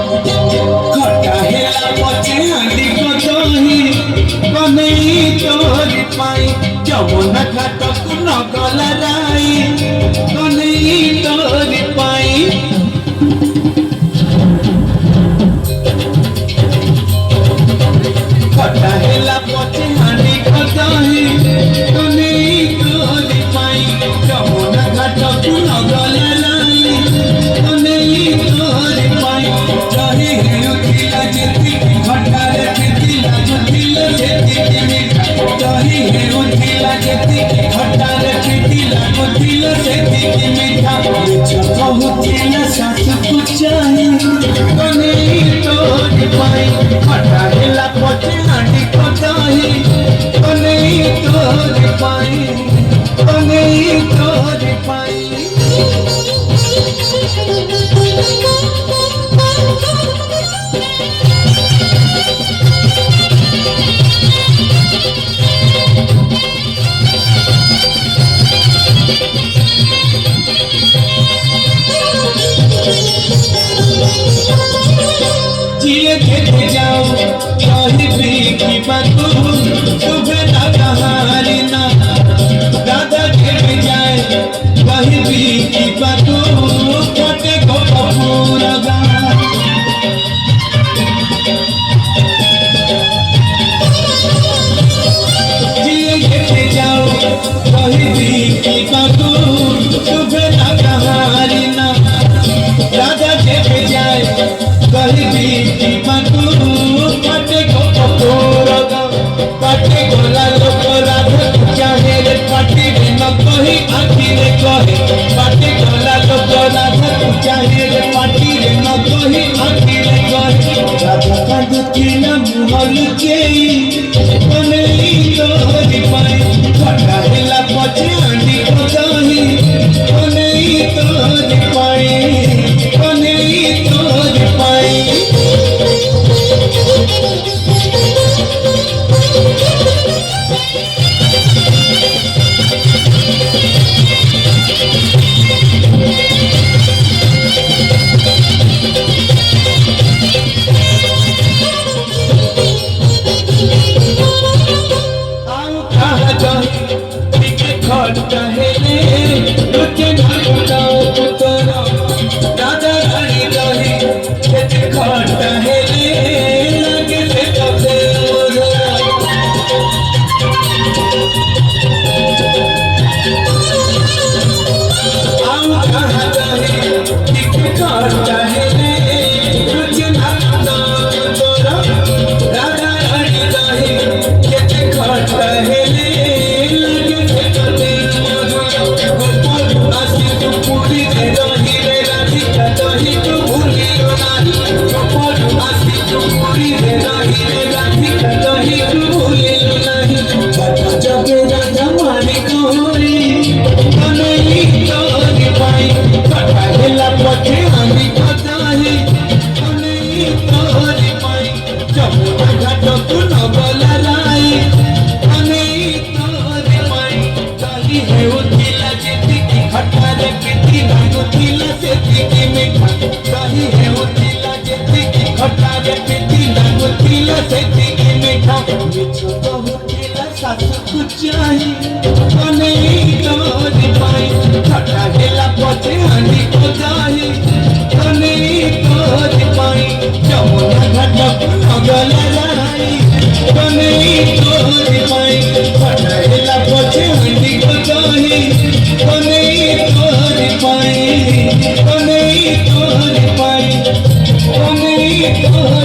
खटा हेला पचे हांडी कदही कनेई तोरी पाई जमुना घाटक न गला राई कनेई तोरी पाई खटा हेला पचे हांडी कदही कनेई तोरी पाई जमुना घाटक न गला राई कनेई तोरी पाई जही हेउथिला जेति खटारे पितिला जुथिला जेति मिठा जही हेउथिला जेति खटारे पितिला जुथिला जेति मिठा बहुथिला सासु चाही कनेई तोरी पाई खटा हेला पचे हांडी कदही कनेई तोरी पाई कनेई तोरी पाई जिए खेते जाओ कहीं भी की बातू सुबह ना कहानी ना दादा खेते जाए कहीं भी की बातू कटे को पूरा जिए खेते जाओ कहीं भी की बातू सुबह ना कहानी ना दादा खेते जाए कहीं भी जीवनू काटे को पकोरगा काटे गोला लोक राधा चाहे रे पाटी रे न कही आखी रे कहे काटे गोला लोक राधा चाहे रे पाटी रे न कही आखी रे कहे राधा कांदती न मुहल केई कनेई तोरी पाई खटा हेला पचे हांडी कदही कनेई तोरी पाई कनेई तोरी पाई खटा हेले रुचे ना पुतरा दादा रानी रही खेते खटा हेले लगे से कबे आऊ कहाँ जाए खटा हेले रुचे ना पुतरा दादा रानी रही खेते खटा हेले चाही कनेई तोरी पाई खटा हेला पचे हांडी कदही कनेई तोरी पाई जमुना घाटक न गला राई कनेई तोरी पाई खटा हेला पचे हांडी कदही कनेई तोरी पाई कनेई तोरी पाई कनेई तोरी